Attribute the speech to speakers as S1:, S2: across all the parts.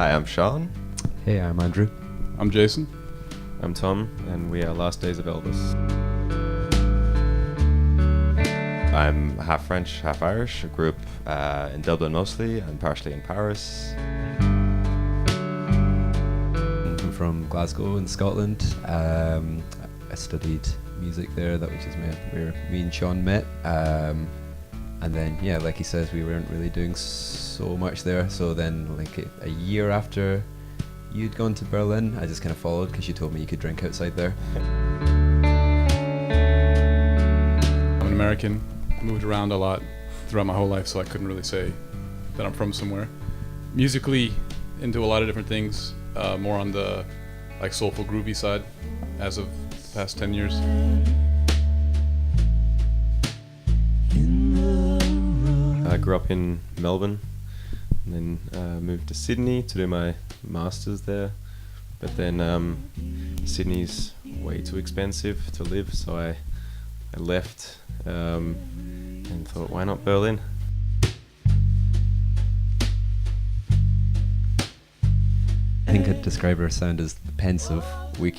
S1: Hi, I'm Sean.
S2: Hey, I'm Andrew.
S3: I'm Jason.
S4: I'm Tom, and we are Last Days of Elvis.
S1: I'm half French, half Irish. I grew up in Dublin mostly, and partially in Paris.
S2: I'm from Glasgow in Scotland. I studied music there, which is where me and Sean met. And then, yeah, like he says, we weren't really doing so much there. So then, like a year after you'd gone to Berlin, I just kind of followed because you told me you could drink outside there.
S3: I'm an American. Moved around a lot throughout my whole life, so I couldn't really say that I'm from somewhere. Musically, into a lot of different things, more on the like soulful, groovy side as of the past 10 years.
S4: I grew up in Melbourne, and then moved to Sydney to do my master's there. But then Sydney's way too expensive to live, so I left and thought, why not Berlin?
S2: I think I'd describe our sound as pensive. I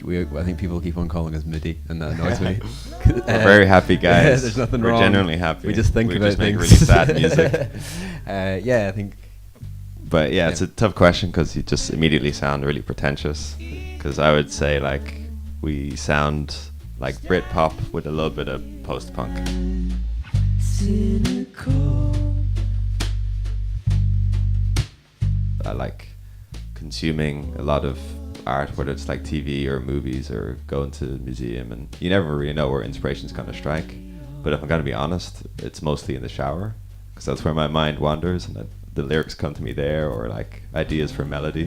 S2: think people keep on calling us moody, and that annoys me.
S1: We're very happy guys.
S2: Yeah, there's nothing
S1: We're
S2: wrong.
S1: genuinely happy.
S2: We just think
S1: we
S2: about
S1: just
S2: things.
S1: make really sad music.
S2: Yeah, I think.
S1: But yeah, it's a tough question because you just immediately sound really pretentious. Because I would say like we sound like Britpop with a little bit of post-punk. I like consuming a lot of art, whether it's like TV or movies or going to the museum, and you never really know where inspiration's going to strike. But if I'm going to be honest, it's mostly in the shower, because that's where my mind wanders, and the lyrics come to me there, or like ideas for melody.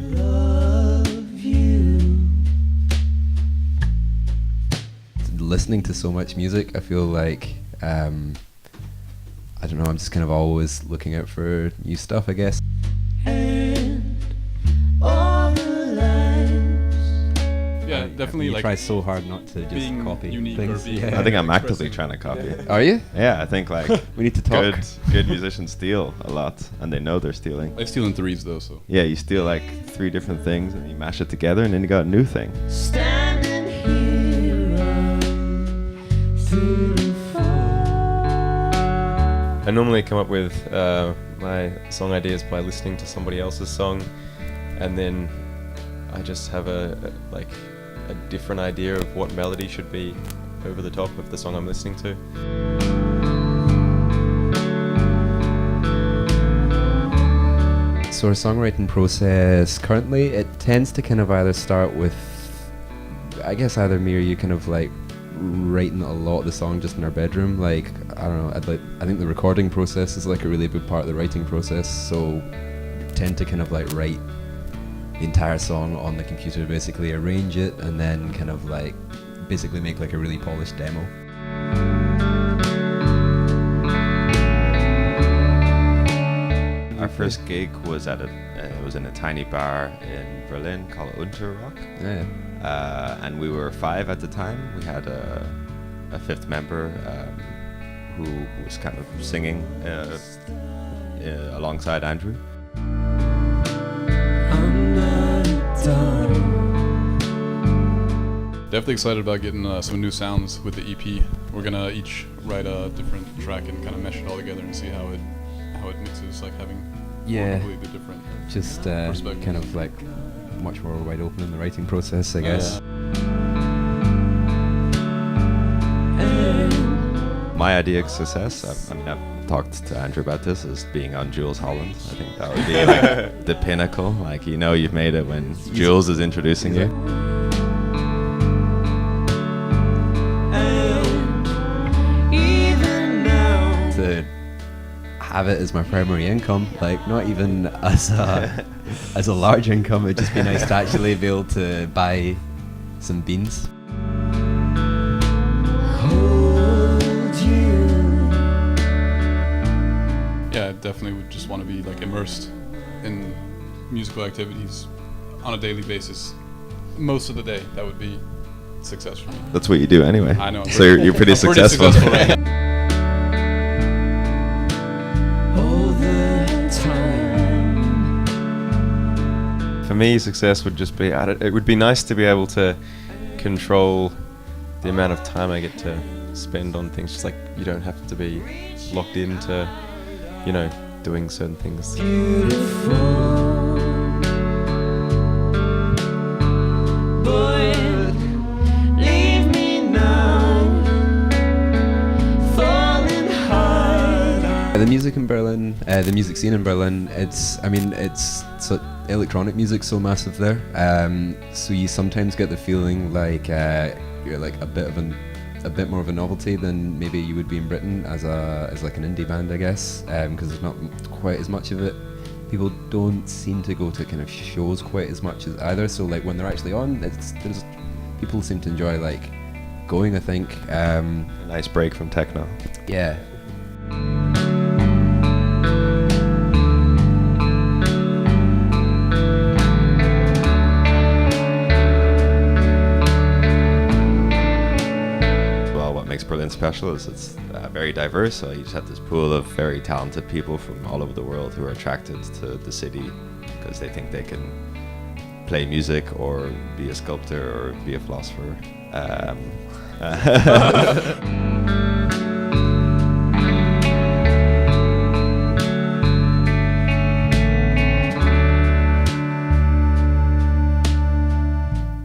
S2: Listening to so much music, I feel like I don't know, I'm just kind of always looking out for new stuff, I guess.
S3: Yeah, definitely.
S2: You
S3: like
S2: try so hard not to just
S3: being
S2: copy
S3: unique
S2: things.
S3: or being
S1: I think I'm actively
S3: expressing.
S1: trying to copy it.
S2: Are you?
S1: Yeah, I think like
S2: We need to talk.
S1: good musicians steal a lot, and they know they're stealing.
S3: I steal in threes though, so.
S1: Yeah, you steal like 3 different things and you mash it together, and then you got a new thing.
S5: Standing here through the fall.
S4: I normally come up with my song ideas by listening to somebody else's song, and then I just have a different idea of what melody should be over the top of the song I'm listening to.
S2: So our songwriting process currently, it tends to kind of either start with, I guess either me or you kind of like writing a lot of the song just in our bedroom. Like, I don't know, I think the recording process is like a really big part of the writing process. So tend to kind of like write the entire song on the computer, basically arrange it, and then kind of like basically make like a really polished demo.
S1: Our first gig was it was in a tiny bar in Berlin called Unterrock.
S2: Yeah.
S1: And we were 5 at the time. We had a 5th member who was kind of singing alongside Andrew.
S5: I'm not done.
S3: Definitely excited about getting some new sounds with the EP. We're gonna each write a different track and kind of mesh it all together and see how it mixes, like having
S2: Yeah.
S3: completely different.
S2: Just
S3: Perspective.
S2: kind of like much more wide open in the writing process, I guess.
S1: My idea of success, I've talked to Andrew about this, is being on Jules Holland. I think that would be like the pinnacle. Like, you know you've made it when Jules is introducing you.
S5: Even now,
S2: To have it as my primary income, like not even as a large income, it'd just be nice to actually be able to buy some beans.
S5: hold you.
S3: Yeah, I definitely would just want to be like immersed in musical activities on a daily basis. Most of the day, that would be success for me.
S1: That's what you do anyway.
S3: I know.
S1: So you're pretty
S3: I'm
S1: successful.
S3: Pretty successful right now.
S5: All the time.
S4: For me, success would just be, it would be nice to be able to control the amount of time I get to spend on things. Just like you don't have to be locked into, you know, doing certain things.
S2: The music in Berlin, the music scene in Berlin, it's so electronic music so massive there. So you sometimes get the feeling like you're like a bit more of a novelty than maybe you would be in Britain as like an indie band, I guess, because there's not quite as much of it. People don't seem to go to kind of shows quite as much as either. So like when they're actually on, people seem to enjoy like going, I think.
S1: A nice break from techno.
S2: Yeah.
S1: Berlin special is it's very diverse, so you just have this pool of very talented people from all over the world who are attracted to the city because they think they can play music or be a sculptor or be a philosopher.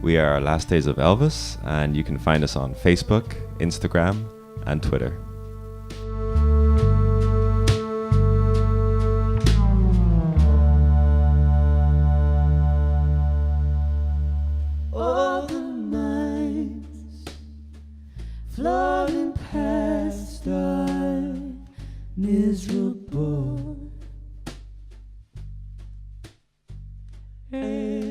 S1: We are Last Days of Elvis, and you can find us on Facebook, Instagram, and Twitter.
S5: All the nights floating past are miserable. Hey.